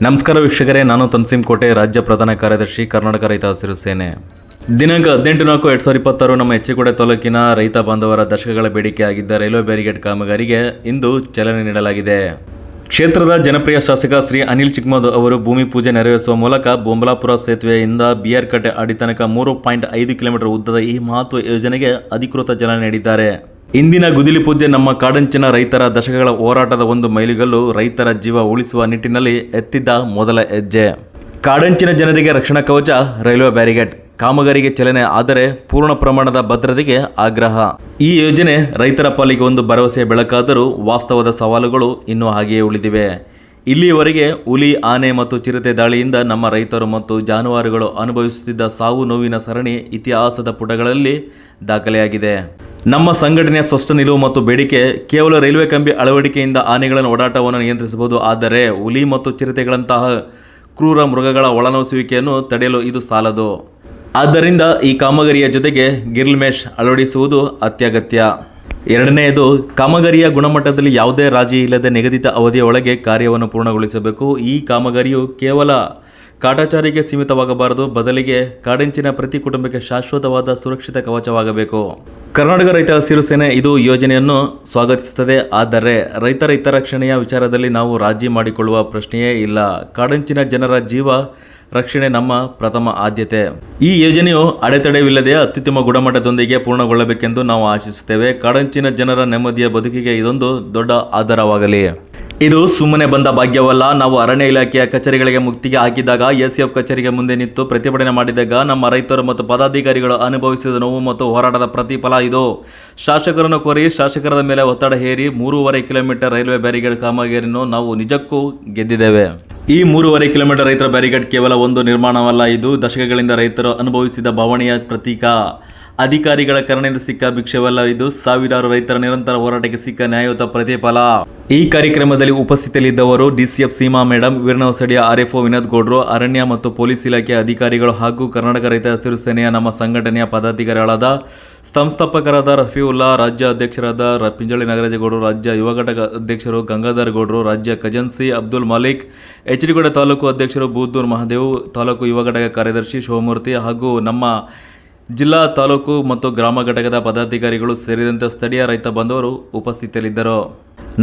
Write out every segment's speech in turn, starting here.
ನಮಸ್ಕಾರ ವೀಕ್ಷಕರೇ, ನಾನು ತನ್ಸಿಂ ಕೋಟೆ, ರಾಜ್ಯ ಪ್ರಧಾನ ಕಾರ್ಯದರ್ಶಿ, ಕರ್ನಾಟಕ ರೈತ ಹಸಿರು ಸೇನೆ. ದಿನಾಂಕ 18/4/2026 ನಮ್ಮ ಎಚ್.ಡಿ.ಕೋಟೆ ತಾಲೂಕಿನ ರೈತ ಬಾಂಧವರ ದಶಕಗಳ ಬೇಡಿಕೆ ಆಗಿದ್ದ ರೈಲ್ವೆ ಬ್ಯಾರಿಗೇಡ್ ಕಾಮಗಾರಿಗೆ ಇಂದು ಚಾಲನೆ ನೀಡಲಾಗಿದೆ. ಕ್ಷೇತ್ರದ ಜನಪ್ರಿಯ ಶಾಸಕ ಶ್ರೀ ಅನಿಲ್ ಚಿಕ್ಮಾದ್ ಅವರು ಭೂಮಿ ಪೂಜೆ ನೆರವೇರಿಸುವ ಮೂಲಕ ಬೊಂಬಲಾಪುರ ಸೇತುವೆಯಿಂದ ಬಿಆರ್-ಕಟ್ಟೆ ಅಡಿ ತನಕ 3.5 ಕಿಲೋಮೀಟರ್ ಉದ್ದದ ಈ ಮಹತ್ವ ಯೋಜನೆಗೆ ಅಧಿಕೃತ ಚಾಲನೆ ನೀಡಿದ್ದಾರೆ. ಇಂದಿನ ಗುದಿಲಿ ಪೂಜೆ ನಮ್ಮ ಕಾಡಂಚಿನ ರೈತರ ದಶಕಗಳ ಹೋರಾಟದ ಒಂದು ಮೈಲಿಗಲ್ಲು, ರೈತರ ಜೀವ ಉಳಿಸುವ ನಿಟ್ಟಿನಲ್ಲಿ ಎತ್ತಿದ್ದ ಮೊದಲ ಹೆಜ್ಜೆ. ಕಾಡಂಚಿನ ಜನರಿಗೆ ರಕ್ಷಣಾ ಕವಚ ರೈಲ್ವೆ ಬ್ಯಾರಿಗೇಡ್ ಕಾಮಗಾರಿಗೆ ಚಾಲನೆ, ಆದರೆ ಪೂರ್ಣ ಪ್ರಮಾಣದ ಭದ್ರತೆಗೆ ಆಗ್ರಹ. ಈ ಯೋಜನೆ ರೈತರ ಪಾಲಿಗೆ ಒಂದು ಭರವಸೆಯ ಬೆಳಕಾದರೂ ವಾಸ್ತವದ ಸವಾಲುಗಳು ಇನ್ನೂ ಹಾಗೆಯೇ ಉಳಿದಿವೆ. ಇಲ್ಲಿಯವರೆಗೆ ಹುಲಿ, ಆನೆ ಮತ್ತು ಚಿರತೆ ದಾಳಿಯಿಂದ ನಮ್ಮ ರೈತರು ಮತ್ತು ಜಾನುವಾರುಗಳು ಅನುಭವಿಸುತ್ತಿದ್ದ ಸಾವು ನೋವಿನ ಸರಣಿ ಇತಿಹಾಸದ ಪುಟಗಳಲ್ಲಿ ದಾಖಲೆಯಾಗಿದೆ. ನಮ್ಮ ಸಂಘಟನೆಯ ಸ್ಪಷ್ಟ ನಿಲುವು ಮತ್ತು ಬೇಡಿಕೆ ಕೇವಲ ರೈಲ್ವೆ ಕಂಬಿ ಅಳವಡಿಕೆಯಿಂದ ಆನೆಗಳ ಓಡಾಟವನ್ನು ನಿಯಂತ್ರಿಸಬಹುದು, ಆದರೆ ಹುಲಿ ಮತ್ತು ಚಿರತೆಗಳಂತಹ ಕ್ರೂರ ಮೃಗಗಳ ಒಳನುಸುವಿಕೆಯನ್ನು ತಡೆಯಲು ಇದು ಸಾಲದು. ಆದ್ದರಿಂದ ಈ ಕಾಮಗಾರಿಯ ಜೊತೆಗೆ ಗಿರ್ಲ್ ಮೆಶ್ ಅಳವಡಿಸುವುದು ಅತ್ಯಗತ್ಯ. ಎರಡನೆಯದು, ಕಾಮಗಾರಿಯ ಗುಣಮಟ್ಟದಲ್ಲಿ ಯಾವುದೇ ರಾಜಿ ಇಲ್ಲದೆ ನಿಗದಿತ ಅವಧಿಯ ಒಳಗೆ ಕಾರ್ಯವನ್ನು ಪೂರ್ಣಗೊಳಿಸಬೇಕು. ಈ ಕಾಮಗಾರಿಯು ಕೇವಲ ಕಾಟಾಚಾರಿಗೆ ಸೀಮಿತವಾಗಬಾರದು, ಬದಲಿಗೆ ಕಾಡಂಚಿನ ಪ್ರತಿ ಕುಟುಂಬಕ್ಕೆ ಶಾಶ್ವತವಾದ ಸುರಕ್ಷಿತ ಕವಚವಾಗಬೇಕು. ಕರ್ನಾಟಕ ರೈತ ಹಸಿರು ಸೇನೆ ಇದು ಯೋಜನೆಯನ್ನು ಸ್ವಾಗತಿಸುತ್ತದೆ, ಆದರೆ ರೈತರ ಹಿತರಕ್ಷಣೆಯ ವಿಚಾರದಲ್ಲಿ ನಾವು ರಾಜಿ ಮಾಡಿಕೊಳ್ಳುವ ಪ್ರಶ್ನೆಯೇ ಇಲ್ಲ. ಕಾಡಂಚಿನ ಜನರ ಜೀವ ರಕ್ಷಣೆ ನಮ್ಮ ಪ್ರಥಮ ಆದ್ಯತೆ. ಈ ಯೋಜನೆಯು ಅಡೆತಡೆವಿಲ್ಲದೆ ಅತ್ಯುತ್ತಮ ಗುಣಮಟ್ಟದೊಂದಿಗೆ ಪೂರ್ಣಗೊಳ್ಳಬೇಕೆಂದು ನಾವು ಆಶಿಸುತ್ತೇವೆ. ಕಾಡಂಚಿನ ಜನರ ನೆಮ್ಮದಿಯ ಬದುಕಿಗೆ ಇದೊಂದು ದೊಡ್ಡ ಆಧಾರವಾಗಲಿ. ಇದು ಸುಮ್ಮನೆ ಬಂದ ಭಾಗ್ಯವಲ್ಲ. ನಾವು ಅರಣ್ಯ ಇಲಾಖೆಯ ಕಚೇರಿಗಳಿಗೆ ಮುತ್ತಿಗೆ ಹಾಕಿದಾಗ, ಎಸ್ಎಫ್ ಕಚೇರಿಗೆ ಮುಂದೆ ನಿಂತು ಪ್ರತಿಭಟನೆ ಮಾಡಿದಾಗ ನಮ್ಮ ರೈತರು ಮತ್ತು ಪದಾಧಿಕಾರಿಗಳು ಅನುಭವಿಸಿದ ನೋವು ಮತ್ತು ಹೋರಾಟದ ಪ್ರತಿಫಲ ಇದು. ಶಾಸಕರನ್ನು ಕೋರಿ ಶಾಸಕರ ಮೇಲೆ ಒತ್ತಡ ಹೇರಿ 3.5 ಕಿಲೋಮೀಟರ್ ರೈಲ್ವೆ ಬ್ಯಾರಿಗೇಡ್ ಕಾಮಗಾರಿಯನ್ನು ನಾವು ನಿಜಕ್ಕೂ ಗೆದ್ದಿದ್ದೇವೆ. ಈ 3.5 ಕಿಲೋಮೀಟರ್ ರೈತರ ಬ್ಯಾರಿಗೇಡ್ ಕೇವಲ ಒಂದು ನಿರ್ಮಾಣವಲ್ಲ, ಇದು ದಶಕಗಳಿಂದ ರೈತರು ಅನುಭವಿಸಿದ ಭಾವನೆಯ ಪ್ರತೀಕ. ಅಧಿಕಾರಿಗಳ ಕರುಣೆಯಿಂದ ಸಿಕ್ಕ ಭಿಕ್ಷವಲ್ಲ, ಇದು ಸಾವಿರಾರು ರೈತರ ನಿರಂತರ ಹೋರಾಟಕ್ಕೆ ಸಿಕ್ಕ ನ್ಯಾಯಯುತ ಪ್ರತಿಫಲ. ಈ ಕಾರ್ಯಕ್ರಮದಲ್ಲಿ ಉಪಸ್ಥಿತರಿದ್ದವರು ಡಿಸಿಎಫ್ ಸೀಮಾ ಮೇಡಮ್, ವೀರನಹೊಸಡಿಯ ಆರ್ಎಫ್ಒ ವಿನೋದ್ ಗೌಡ್ರು, ಅರಣ್ಯ ಮತ್ತು ಪೊಲೀಸ್ ಇಲಾಖೆಯ ಅಧಿಕಾರಿಗಳು ಹಾಗೂ ಕರ್ನಾಟಕ ರೈತ ಹಸಿರು ಸೇನೆಯ ನಮ್ಮ ಸಂಘಟನೆಯ ಪದಾಧಿಕಾರಿಗಳಾದ ಸಂಸ್ಥಾಪಕರಾದ ರಫೀವುಲ್ಲಾ, ರಾಜ್ಯ ಅಧ್ಯಕ್ಷರಾದ ಪಿಂಜಳಿ ನಾಗರಾಜಗೌಡರು, ರಾಜ್ಯ ಯುವ ಘಟಕ ಅಧ್ಯಕ್ಷರು ಗಂಗಾಧರ್ ಗೌಡ್ರು, ರಾಜ್ಯ ಖಜಾನ್ಸಿ ಅಬ್ದುಲ್ ಮಾಲಿಕ್, ಎಚ್.ಡಿ.ಕೋಟೆ ತಾಲೂಕು ಅಧ್ಯಕ್ಷರು ಬೂದೂರ್ ಮಹಾದೇವ್, ತಾಲೂಕು ಯುವ ಘಟಕ ಕಾರ್ಯದರ್ಶಿ ಶಿವಮೂರ್ತಿ ಹಾಗೂ ನಮ್ಮ ಜಿಲ್ಲಾ, ತಾಲೂಕು ಮತ್ತು ಗ್ರಾಮ ಘಟಕದ ಪದಾಧಿಕಾರಿಗಳು ಸೇರಿದಂತೆ ಸ್ಥಳೀಯ ರೈತ ಬಾಂಧವರು ಉಪಸ್ಥಿತರಿದ್ದರು.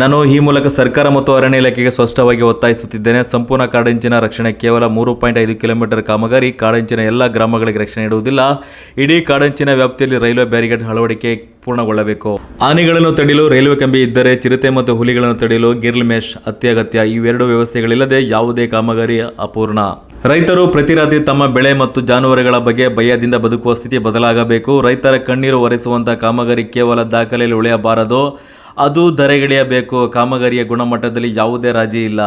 ನಾನು ಈ ಮೂಲಕ ಸರ್ಕಾರ ಮತ್ತು ಅರಣ್ಯ ಇಲಾಖೆಗೆ ಸ್ಪಷ್ಟವಾಗಿ ಒತ್ತಾಯಿಸುತ್ತಿದ್ದೇನೆ. ಸಂಪೂರ್ಣ ಕಾಡಂಚಿನ ರಕ್ಷಣೆ ಕೇವಲ 3.5 ಕಿಲೋಮೀಟರ್ ಕಾಮಗಾರಿ ಕಾಡಂಚಿನ ಎಲ್ಲ ಗ್ರಾಮಗಳಿಗೆ ರಕ್ಷಣೆ ನೀಡುವುದಿಲ್ಲ. ಇಡೀ ಕಾಡಂಚಿನ ವ್ಯಾಪ್ತಿಯಲ್ಲಿ ರೈಲ್ವೆ ಬ್ಯಾರಿಗೇಡ್ ಅಳವಡಿಕೆ ಪೂರ್ಣಗೊಳ್ಳಬೇಕು. ಆನೆಗಳನ್ನು ತಡೆಯಲು ರೈಲ್ವೆ ಕಂಬಿ ಇದ್ದರೆ, ಚಿರತೆ ಮತ್ತು ಹುಲಿಗಳನ್ನು ತಡೆಯಲು ಗಿರ್ಲ್ ಮೆಶ್ ಅತ್ಯಗತ್ಯ. ಇವೆರಡು ವ್ಯವಸ್ಥೆಗಳಿಲ್ಲದೆ ಯಾವುದೇ ಕಾಮಗಾರಿ ಅಪೂರ್ಣ. ರೈತರು ಪ್ರತಿ ರಾತ್ರಿ ತಮ್ಮ ಬೆಳೆ ಮತ್ತು ಜಾನುವಾರುಗಳ ಬಗ್ಗೆ ಭಯದಿಂದ ಬದುಕುವ ಸ್ಥಿತಿ ಬದಲಾಗಬೇಕು. ರೈತರ ಕಣ್ಣೀರು ಒರೆಸುವಂತಹ ಕಾಮಗಾರಿ ಕೇವಲ ದಾಖಲೆಯಲ್ಲಿ ಉಳಿಯಬಾರದು, ಅದು ಧರೆಗಿಳಿಯಬೇಕು. ಕಾಮಗಾರಿಯ ಗುಣಮಟ್ಟದಲ್ಲಿ ಯಾವುದೇ ರಾಜಿ ಇಲ್ಲ.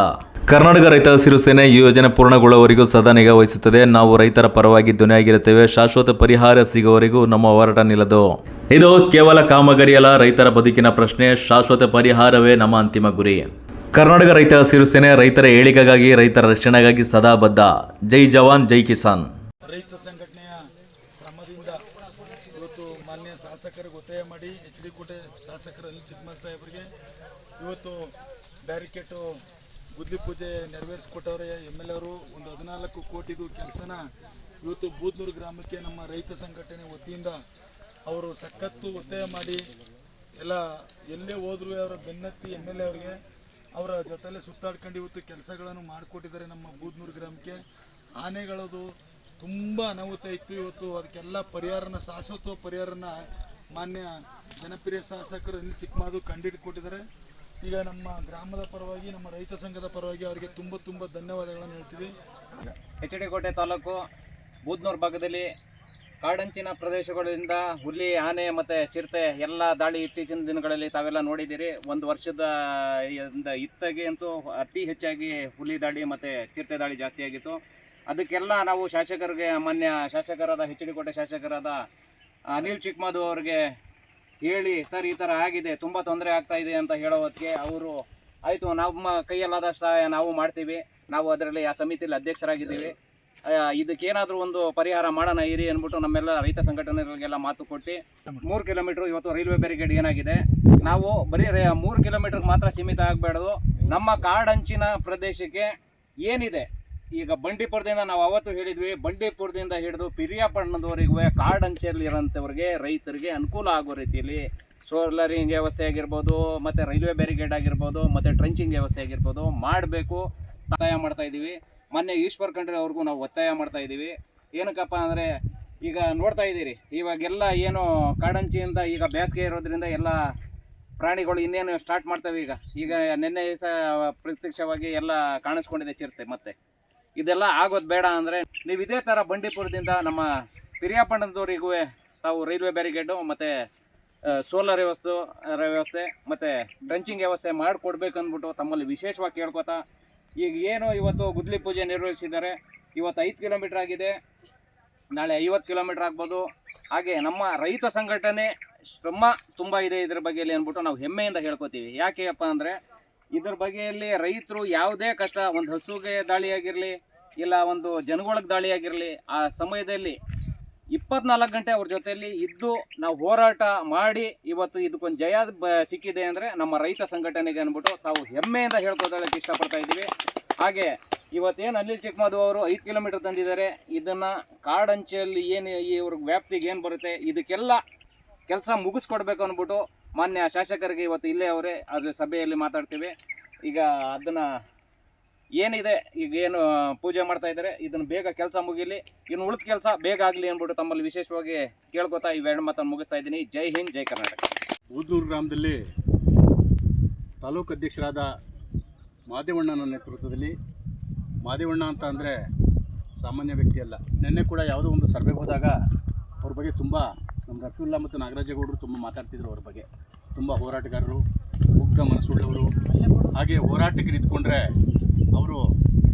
ಕರ್ನಾಟಕ ರೈತ ಹಸಿರು ಸೇನೆ ಈ ಯೋಜನೆ ಪೂರ್ಣಗೊಳ್ಳುವವರೆಗೂ ಸದಾ ನಿಗಾ ವಹಿಸುತ್ತದೆ. ನಾವು ರೈತರ ಪರವಾಗಿ ಧ್ವನಿಯಾಗಿರುತ್ತೇವೆ. ಶಾಶ್ವತ ಪರಿಹಾರ ಸಿಗುವವರೆಗೂ ನಮ್ಮ ಹೋರಾಟ ನಿಲ್ಲದು. ಇದು ಕೇವಲ ಕಾಮಗಾರಿಯಲ್ಲ, ರೈತರ ಬದುಕಿನ ಪ್ರಶ್ನೆ. ಶಾಶ್ವತ ಪರಿಹಾರವೇ ನಮ್ಮ ಅಂತಿಮ ಗುರಿ. ಕರ್ನಾಟಕ ರೈತ ಹಸಿರು ಸೇನೆ ರೈತರ ಏಳಿಗೆಗಾಗಿ, ರೈತರ ರಕ್ಷಣೆಗಾಗಿ ಸದಾ ಬದ್ಧ. ಜೈ ಜವಾನ್, ಜೈ ಕಿಸಾನ್. ರೈತ ಸಂಘಟನೆಯ ಶ್ರಮದಿಂದ ಇವತ್ತು ಮಾನ್ಯ ಶಾಸಕರಿಗೆ ಒತ್ತಾಯ ಮಾಡಿ ಎಚ್.ಡಿ.ಕೋಟೆ ಶಾಸಕರು ಅನಿಲ್ ಚಿಕ್ಮಾದ್ ಸಾಹೇಬರಿಗೆ ಇವತ್ತು ಬ್ಯಾರಿಕೇಟು ಗುದ್ಲಿ ಪೂಜೆ ನೆರವೇರಿಸಿಕೊಟ್ಟವ್ರೆ. ಎಮ್.ಎಲ್.ಎ ಅವರು ಒಂದು 14 ಕೋಟಿದು ಕೆಲಸನ ಇವತ್ತು ಬೂದ್ನೂರು ಗ್ರಾಮಕ್ಕೆ ನಮ್ಮ ರೈತ ಸಂಘಟನೆ ವತಿಯಿಂದ ಅವರು ಸಖತ್ತು ಒತ್ತಾಯ ಮಾಡಿ ಎಲ್ಲ ಎಲ್ಲೇ ಹೋದ್ರು ಅವರ ಬೆನ್ನತ್ತಿ ಎಮ್.ಎಲ್.ಎ ಅವರಿಗೆ ಅವರ ಜೊತೆಲೆ ಸುತ್ತಾಡ್ಕೊಂಡು ಇವತ್ತು ಕೆಲಸಗಳನ್ನು ಮಾಡಿಕೊಟ್ಟಿದ್ದಾರೆ. ನಮ್ಮ ಬೂದ್ನೂರು ಗ್ರಾಮಕ್ಕೆ ಆನೆಗಳದು ತುಂಬ ಅನಾಹುತ ಇತ್ತು. ಇವತ್ತು ಅದಕ್ಕೆಲ್ಲ ಪರಿಹಾರನ, ಶಾಶ್ವತ ಪರಿಹಾರನ ಮಾನ್ಯ ಜನಪ್ರಿಯ ಶಾಸಕರು ಅನಿಲ್ ಚಿಕ್ಮಾದ್ ಕಂಡುಹಿಡಿಕೊಟ್ಟಿದ್ದಾರೆ. ಈಗ ನಮ್ಮ ಗ್ರಾಮದ ಪರವಾಗಿ, ನಮ್ಮ ರೈತ ಸಂಘದ ಪರವಾಗಿ ಅವರಿಗೆ ತುಂಬ ಧನ್ಯವಾದಗಳನ್ನು ಹೇಳ್ತೀವಿ. ಎಚ್.ಡಿ.ಕೋಟೆ ತಾಲೂಕು ಬೂದ್ನೂರು ಭಾಗದಲ್ಲಿ ಕಾಡಂಚಿನ ಪ್ರದೇಶಗಳಿಂದ ಹುಲಿ, ಆನೆ ಮತ್ತು ಚಿರತೆ ಎಲ್ಲ ದಾಳಿ ಇತ್ತೀಚಿನ ದಿನಗಳಲ್ಲಿ ತಾವೆಲ್ಲ ನೋಡಿದ್ದೀರಿ. ಒಂದು ವರ್ಷದ ಇತ್ತಾಗೆ ಅಂತೂ ಅತಿ ಹೆಚ್ಚಾಗಿ ಹುಲಿ ದಾಳಿ ಮತ್ತು ಚಿರತೆ ದಾಳಿ ಜಾಸ್ತಿ ಆಗಿತ್ತು. ಅದಕ್ಕೆಲ್ಲ ನಾವು ಶಾಸಕರಿಗೆ, ಮಾನ್ಯ ಶಾಸಕರಾದ ಎಚ್.ಡಿ.ಕೋಟೆ ಶಾಸಕರಾದ ಅನಿಲ್ ಚಿಕ್ಮಾದ್ ಅವರಿಗೆ ಹೇಳಿ, ಸರ್ ಈ ಥರ ಆಗಿದೆ, ತುಂಬ ತೊಂದರೆ ಆಗ್ತಾ ಇದೆ ಅಂತ ಹೇಳೋ ಹೊತ್ತಿಗೆ ಅವರು ಆಯಿತು, ನಮ್ಮ ಕೈಯಲ್ಲಾದಷ್ಟು ಸಹಾಯ ನಾವು ಮಾಡ್ತೀವಿ, ನಾವು ಅದರಲ್ಲಿ ಆ ಸಮಿತಿಯಲ್ಲಿ ಅಧ್ಯಕ್ಷರಾಗಿದ್ದೀವಿ, ಇದಕ್ಕೇನಾದರೂ ಒಂದು ಪರಿಹಾರ ಮಾಡೋಣ ಇರಿ ಅಂದ್ಬಿಟ್ಟು ನಮ್ಮೆಲ್ಲ ರೈತ ಸಂಘಟನೆಗಳಿಗೆಲ್ಲ ಮಾತು ಕೊಟ್ಟು 3 ಕಿಲೋಮೀಟರ್ ಇವತ್ತು ರೈಲ್ವೆ ಬ್ಯಾರಿಗೇಡ್ ಏನಾಗಿದೆ, ನಾವು ಬರೀ 3 ಕಿಲೋಮೀಟರ್ಗೆ ಮಾತ್ರ ಸೀಮಿತ ಆಗಬೇಡದು, ನಮ್ಮ ಕಾಡಂಚಿನ ಪ್ರದೇಶಕ್ಕೆ ಏನಿದೆ ಈಗ ಬಂಡೀಪುರದಿಂದ ನಾವು ಅವತ್ತು ಹೇಳಿದ್ವಿ, ಬಂಡೀಪುರದಿಂದ ಹಿಡಿದು ಪಿರಿಯಾಪಟ್ಟಣದವರೆಗೂ ಕಾಡಂಚೆಯಲ್ಲಿ ಇರೋಂಥವ್ರಿಗೆ ರೈತರಿಗೆ ಅನುಕೂಲ ಆಗೋ ರೀತಿಯಲ್ಲಿ ಸೋಲರಿಂಗ್ ವ್ಯವಸ್ಥೆ ಆಗಿರ್ಬೋದು, ಮತ್ತು ರೈಲ್ವೆ ಬ್ಯಾರಿಗೇಡ್ ಆಗಿರ್ಬೋದು, ಮತ್ತು ಟ್ರಂಚಿಂಗ್ ವ್ಯವಸ್ಥೆ ಆಗಿರ್ಬೋದು ಮಾಡಬೇಕು ಒತ್ತಾಯ ಮಾಡ್ತಾ ಇದ್ದೀವಿ. ಮೊನ್ನೆ ಈಶ್ವರ್ ಖಂಡ್ರೆ ಅವ್ರಿಗೂ ನಾವು ಒತ್ತಾಯ ಮಾಡ್ತಾ ಇದ್ದೀವಿ. ಏನಕ್ಕಪ್ಪ ಅಂದರೆ ಈಗ ನೋಡ್ತಾ ಇದ್ದೀರಿ, ಇವಾಗೆಲ್ಲ ಏನು ಕಾಡಂಚಿಯಿಂದ ಈಗ ಬೇಸಿಗೆ ಇರೋದ್ರಿಂದ ಎಲ್ಲ ಪ್ರಾಣಿಗಳು ಇನ್ನೇನು ಸ್ಟಾರ್ಟ್ ಮಾಡ್ತವೆ. ಈಗ ನಿನ್ನೆ ದಿವಸ ಪ್ರತ್ಯಕ್ಷವಾಗಿ ಎಲ್ಲ ಕಾಣಿಸ್ಕೊಂಡಿದೆ ಚಿರತೆ. ಮತ್ತೆ ಇದೆಲ್ಲ ಆಗೋದು ಬೇಡ ಅಂದರೆ ನೀವು ಇದೇ ಥರ ಬಂಡೀಪುರದಿಂದ ನಮ್ಮ ಪಿರಿಯಾಪಟ್ಟಣದವರೆಗೂ ತಾವು ರೈಲ್ವೆ ಬ್ಯಾರಿಗೇಡು ಮತ್ತು ಸೋಲಾರ್ ವ್ಯವಸ್ಥೆ ಮತ್ತು ಟ್ರಂಚಿಂಗ್ ವ್ಯವಸ್ಥೆ ಮಾಡಿಕೊಡ್ಬೇಕಂದ್ಬಿಟ್ಟು ತಮ್ಮಲ್ಲಿ ವಿಶೇಷವಾಗಿ ಕೇಳ್ಕೊತಾ, ಈಗ ಏನು ಇವತ್ತು ಗುದ್ಲಿ ಪೂಜೆ ನಿರ್ವಹಿಸಿದ್ದಾರೆ, ಇವತ್ತು 5 ಕಿಲೋಮೀಟ್ರ್ ಆಗಿದೆ, ನಾಳೆ 50 ಕಿಲೋಮೀಟ್ರ್ ಆಗ್ಬೋದು. ಹಾಗೆ ನಮ್ಮ ರೈತ ಸಂಘಟನೆ ಶ್ರಮ ತುಂಬ ಇದೆ ಇದ್ರ ಬಗ್ಗೆಯಲ್ಲಿ ಅಂದ್ಬಿಟ್ಟು ನಾವು ಹೆಮ್ಮೆಯಿಂದ ಹೇಳ್ಕೊತೀವಿ. ಯಾಕೆಯಪ್ಪ ಅಂದರೆ ಇದ್ರ ಬಗ್ಗೆಯಲ್ಲಿ ರೈತರು ಯಾವುದೇ ಕಷ್ಟ, ಒಂದು ಹಸುಗೆ ದಾಳಿಯಾಗಿರಲಿ ಇಲ್ಲ ಒಂದು ಜನಗಳಿಗೆ ದಾಳಿಯಾಗಿರಲಿ, ಆ ಸಮಯದಲ್ಲಿ 24 ಗಂಟೆ ಅವ್ರ ಜೊತೆಯಲ್ಲಿ ಇದ್ದು ನಾವು ಹೋರಾಟ ಮಾಡಿ ಇವತ್ತು ಇದಕ್ಕೊಂದು ಜಯ ಸಿಕ್ಕಿದೆ ಅಂದರೆ ನಮ್ಮ ರೈತ ಸಂಘಟನೆಗೆ ಅಂದ್ಬಿಟ್ಟು ತಾವು ಹೆಮ್ಮೆಯಿಂದ ಹೇಳ್ಕೊಳಕ್ಕೆ ಇಷ್ಟಪಡ್ತಾ ಇದ್ದೀವಿ. ಹಾಗೆ ಇವತ್ತೇನು ಅನಿಲ್ ಚಿಕ್ಕಮದು ಅವರು 5 ಕಿಲೋಮೀಟರ್ ತಂದಿದ್ದಾರೆ, ಇದನ್ನು ಕಾಡಂಚೆಯಲ್ಲಿ ಏನು ಇವ್ರ ವ್ಯಾಪ್ತಿಗೆ ಏನು ಬರುತ್ತೆ ಇದಕ್ಕೆಲ್ಲ ಕೆಲಸ ಮುಗಿಸ್ಕೊಡ್ಬೇಕು ಅಂದ್ಬಿಟ್ಟು ಮಾನ್ಯ ಶಾಸಕರಿಗೆ ಇವತ್ತು ಇಲ್ಲೇ ಅವರೇ ಅದ್ರ ಸಭೆಯಲ್ಲಿ ಮಾತಾಡ್ತೀವಿ. ಈಗ ಅದನ್ನು ಏನಿದೆ ಈಗ ಏನು ಪೂಜೆ ಮಾಡ್ತಾ ಇದ್ದಾರೆ ಇದನ್ನು ಬೇಗ ಕೆಲಸ ಮುಗಿಲಿ, ಇನ್ನು ಉಳಿದ ಕೆಲಸ ಬೇಗ ಆಗಲಿ ಅಂದ್ಬಿಟ್ಟು ತಮ್ಮಲ್ಲಿ ವಿಶೇಷವಾಗಿ ಕೇಳ್ಕೊತಾ ಇವೆರಡು ಮಾತನ್ನು ಮುಗಿಸ್ತಾ ಇದ್ದೀನಿ. ಜೈ ಹಿಂದ್, ಜೈ ಕರ್ನಾಟಕ. ಬೂದ್ನೂರು ಗ್ರಾಮದಲ್ಲಿ ತಾಲೂಕು ಅಧ್ಯಕ್ಷರಾದ ಮಾದೇವಣ್ಣನ ನೇತೃತ್ವದಲ್ಲಿ, ಮಾದೇವಣ್ಣ ಅಂತ ಅಂದರೆ ಸಾಮಾನ್ಯ ವ್ಯಕ್ತಿ ಅಲ್ಲ. ನಿನ್ನೆ ಕೂಡ ಯಾವುದೋ ಒಂದು ಸರ್ವೆಗೆ ಹೋದಾಗ ಅವ್ರ ಬಗ್ಗೆ ತುಂಬ ನಮ್ಮ ರಫೀವುಲ್ಲಾ ಮತ್ತು ನಾಗರಾಜೇಗೌಡರು ತುಂಬ ಮಾತಾಡ್ತಿದ್ರು. ಅವ್ರ ಬಗ್ಗೆ ತುಂಬ ಹೋರಾಟಗಾರರು, ಮುಗ್ಧ ಮನಸ್ಸುಳ್ಳವರು, ಹಾಗೆ ಹೋರಾಟಕ್ಕೆ ನಿಂತ್ಕೊಂಡ್ರೆ ಅವರು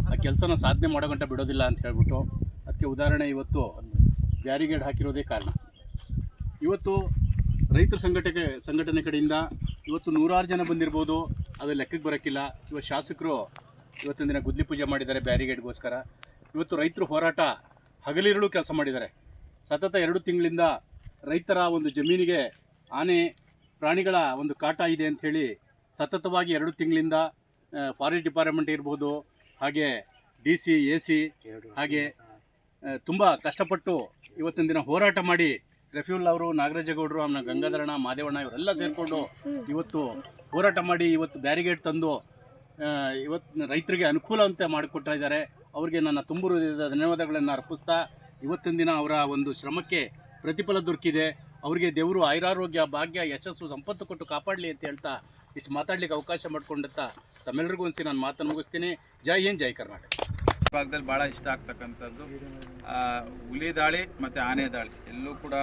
ಆ ಕೆಲಸನ ಸಾಧನೆ ಮಾಡೋ ಗಂಟ ಬಿಡೋದಿಲ್ಲ ಅಂತ ಹೇಳ್ಬಿಟ್ಟು, ಅದಕ್ಕೆ ಉದಾಹರಣೆ ಇವತ್ತು ಬ್ಯಾರಿಗೇಡ್ ಹಾಕಿರೋದೇ ಕಾರಣ. ಇವತ್ತು ರೈತರ ಸಂಘಟನೆ ಕಡೆಯಿಂದ ಇವತ್ತು 100 ಜನ ಬಂದಿರ್ಬೋದು, ಅದು ಲೆಕ್ಕಕ್ಕೆ ಬರೋಕ್ಕಿಲ್ಲ. ಇವತ್ತು ಶಾಸಕರು ಇವತ್ತಿನ ದಿನ ಗುದ್ಲಿ ಪೂಜೆ ಮಾಡಿದ್ದಾರೆ ಬ್ಯಾರಿಗೇಡ್ಗೋಸ್ಕರ. ಇವತ್ತು ರೈತರು ಹೋರಾಟ ಹಗಲಿರುಳು ಕೆಲಸ ಮಾಡಿದ್ದಾರೆ. ಸತತ 2 ತಿಂಗಳಿಂದ ರೈತರ ಒಂದು ಜಮೀನಿಗೆ ಆನೆ ಪ್ರಾಣಿಗಳ ಒಂದು ಕಾಟ ಇದೆ ಅಂಥೇಳಿ ಸತತವಾಗಿ 2 ತಿಂಗಳಿಂದ ಫಾರೆಸ್ಟ್ ಡಿಪಾರ್ಟ್ಮೆಂಟ್ ಇರ್ಬೋದು, ಹಾಗೆ DC AC ಹಾಗೆ ತುಂಬ ಕಷ್ಟಪಟ್ಟು ಇವತ್ತಿನ ದಿನ ಹೋರಾಟ ಮಾಡಿ ರಫೀವುಲ್ಲಾ ಅವರು, ನಾಗರಾಜೇಗೌಡರು, ಆಮೇಲೆ ಗಂಗಾಧರಣ್ಣ, ಮಾದೇವಣ್ಣ ಇವರೆಲ್ಲ ಸೇರಿಕೊಂಡು ಇವತ್ತು ಹೋರಾಟ ಮಾಡಿ ಇವತ್ತು ಬ್ಯಾರಿಗೇಡ್ ತಂದು ಇವತ್ತು ರೈತರಿಗೆ ಅನುಕೂಲ ಅಂತ ಮಾಡಿಕೊಡ್ತಾ ಇದ್ದಾರೆ. ಅವರಿಗೆ ನನ್ನ ತುಂಬ ಹೃದಯದ ಧನ್ಯವಾದಗಳನ್ನು ಅರ್ಪಿಸ್ತಾ, ಇವತ್ತಿನ ದಿನ ಅವರ ಒಂದು ಶ್ರಮಕ್ಕೆ ಪ್ರತಿಫಲ ದೊರಕಿದೆ. ಅವರಿಗೆ ದೇವರು ಆಯುರಾರೋಗ್ಯ, ಭಾಗ್ಯ, ಯಶಸ್ಸು, ಸಂಪತ್ತು ಕೊಟ್ಟು ಕಾಪಾಡಲಿ ಅಂತ ಹೇಳ್ತಾ ಇಷ್ಟು ಮಾತಾಡಲಿಕ್ಕೆ ಅವಕಾಶ ಮಾಡಿಕೊಂಡಂತ ತಮ್ಮೆಲ್ಲರಿಗೂ ಒಂದ್ಸಿ ನಾನು ಮಾತನ್ನು ಮುಗಿಸ್ತೀನಿ. ಜೈ ಹಿಂದ್, ಜೈ ಕರ್ನಾಟಕ. ಭಾಗದಲ್ಲಿ ಭಾಳ ಇಷ್ಟ ಆಗ್ತಕ್ಕಂಥದ್ದು ಹುಲಿ ದಾಳಿ ಮತ್ತು ಆನೆ ದಾಳಿ ಎಲ್ಲೂ ಕೂಡ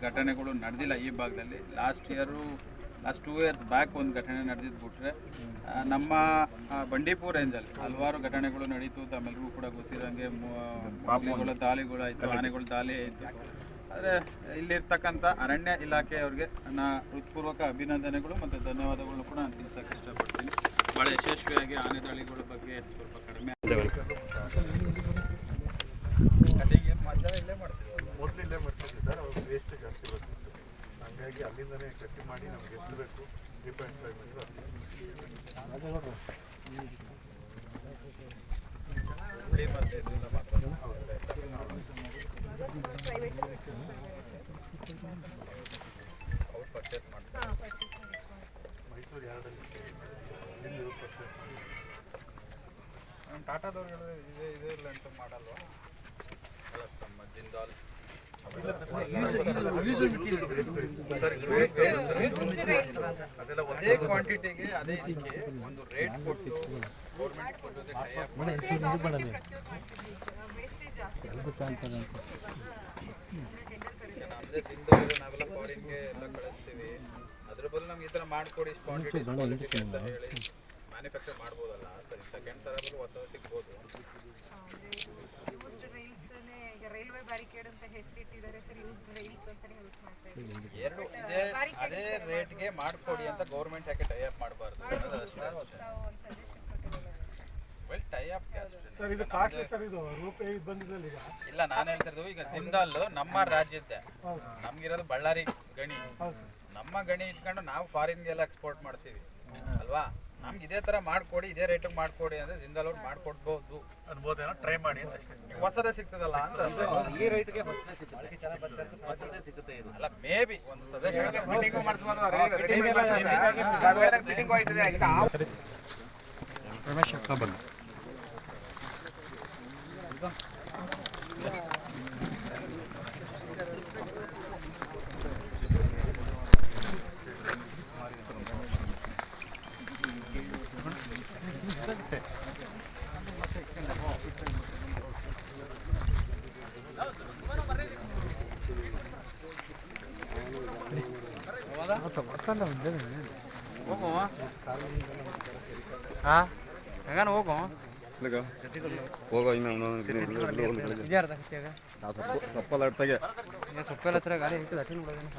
ಘಟನೆಗಳು ನಡೆದಿಲ್ಲ ಈ ಭಾಗದಲ್ಲಿ. ಲಾಸ್ಟ್ 2 ಇಯರ್ಸ್ ಬ್ಯಾಕ್ ಒಂದು ಘಟನೆ ನಡೆದಿದ್ದು ಬಿಟ್ರೆ ನಮ್ಮ ಬಂಡೀಪುರ ರೇಂಜಲ್ಲಿ ಹಲವಾರು ಘಟನೆಗಳು ನಡೀತು. ತಮ್ಮೆಲ್ಲರಿಗೂ ಕೂಡ ಗೊತ್ತಿರೋಂಗೆ ಹುಲಿಗಳ ದಾಳಿಗಳು ಆಯಿತು, ಆನೆಗಳ ದಾಳಿ ಆಯಿತು. ಆದರೆ ಇಲ್ಲಿರ್ತಕ್ಕಂಥ ಅರಣ್ಯ ಇಲಾಖೆಯವ್ರಿಗೆ ನನ್ನ ಹೃತ್ಪೂರ್ವಕ ಅಭಿನಂದನೆಗಳು ಮತ್ತು ಧನ್ಯವಾದಗಳನ್ನು ಕೂಡ ನಾನು ತಿಳಿಸೋಕ್ಕೆ ಇಷ್ಟಪಡ್ತೀನಿ. ಭಾಳ ಯಶಸ್ವಿಯಾಗಿ ಆನೆ ದಾಳಿಗಳ ಬಗ್ಗೆ ಸ್ವಲ್ಪ ಕಡಿಮೆ ಮೊದಲಿಲ್ಲೇ ಮಾಡ್ತಿದ್ದೆ ಸರ್. ಅವ್ರು ವೇಸ್ಟ್ ಜಾಸ್ತಿ ಬರ್ತಿತ್ತು, ಹಂಗಾಗಿ ಅಲ್ಲಿಂದನೇ ಕಟ್ಟಿ ಮಾಡಿ ನಮ್ಗೆ ಎಷ್ಟು ಬೇಕು 3.5 ಮೀಟರ್ ಮೈಸೂರು ಯಾರ್ಡಲ್ಲಿ ಇಲ್ಲಿ ಪರ್ಚೇಸ್ ಮಾಡಿ. ಟಾಟಾದವ್ರು ಇದೇ ಇಲ್ಲ ಅಂತ ಮಾಡಲ್ವಾ? ನಮ್ಮ ಜಿಂದಾಲ್ ಅದೆಲ್ಲ ಅದೇ ಕ್ವಾಂಟಿಟಿಗೆ ಅದೇ ಇದಕ್ಕೆ ಒಂದು ರೇಟ್ ಕೊಟ್ಟು ಗೌರ್ಮೆಂಟ್ ಕೊಡೋದೇ ನಮ್ಮದೇ ತಿಂದು ನಾವೆಲ್ಲ ಫಾರಿನ್ಗೆ ಎಲ್ಲ ಕಳಿಸ್ತೀವಿ. ಅದ್ರ ಬದಲು ನಮ್ಗೆ ಈ ಥರ ಮಾಡಿಕೊಡಿ ಕ್ವಾಂಟಿಟಿ ಅಂತ ಹೇಳಿ ಮ್ಯಾನುಫ್ಯಾಕ್ಚರ್ ಮಾಡ್ಬೋದಲ್ಲ. ಸರಿ, ಸೆಕೆಂಡ್ ಥರ ಹೊಸ ಸಿಗ್ಬೋದು. ರೈಲ್ವೆ ಬ್ಯಾರಿಕೇಡ್ ಅಂತ ಹೆಸರಿಟ್ಟಿದ್ದಾರೆ ಸರ್, ಯೂಸ್ಡ್ ರೈಲ್ಸ್ ಅಂತಾನೆ ಯೂಸ್ ಮಾಡ್ತಾ ಇದ್ದೀವಿ. ಎರಡು ಅದೇ ರೇಟ್ಗೆ ಮಾಡ್ಕೊಡಿ ಅಂತ ಗೌರ್ಮೆಂಟ್ ಯಾಕೆ ಟೈ ಅಪ್ ಮಾಡಬಾರ್ದು? Well tie up sir. ಇದು ಕಾಟ್ಲಿ ಸರ್, ಇದು ರೂಪಾಯಿ ಬಂದಿದ್ದಲ್ಲ ಈಗ. ಇಲ್ಲ, ನಾನು ಹೇಳ್ತಿರೋದು ಈಗ ಜಿಂದಾಲ್ ನಮ್ಮ ರಾಜ್ಯದ್ದೇ, ನಮ್ಗಿರೋದು ಬಳ್ಳಾರಿ ಗಣಿ. ನಮ್ಮ ಗಣಿ ಇಟ್ಕೊಂಡು ನಾವು ಫಾರಿನ್ಗೆಲ್ಲ ಎಕ್ಸ್ಪೋರ್ಟ್ ಮಾಡ್ತೀವಿ ಅಲ್ವಾ? ನಮ್ಗೆ ಇದೇ ಥರ ಮಾಡಿಕೊಡಿ, ಇದೇ ರೇಟಿಗೆ ಮಾಡಿಕೊಡಿ ಅಂದರೆ ಜಿಂದಾಲ್ ಅವ್ರು ಮಾಡಿಕೊಡ್ಬೋದು ಅನ್ಬೋದೇನೋ ಟ್ರೈ ಮಾಡಿ ಅಂತ ಅಷ್ಟೇ. ಹೊಸದೇ ಸಿಗ್ತದಲ್ಲ ಅಂತ ಈ ರೈತಗೆ ಹೊಸದೇ ಸಿಗುತ್ತೆ ಇದು. ಅಲ್ಲ ಮೇ ಬಿ ಒಂದು ಸಜೆಷನ್ ಹೋಗೋ ಇನ್ನು ಸಪ್ಪಲ್ಲ ಅಡ್ತಾಗೆ ಸೊಪ್ಪೆಲ್ಲ ಹತ್ರ ಗಾಡಿ ಇರ್ತದೆ ಅಟೆಂಡ್ ಮಾಡೋದೇನು.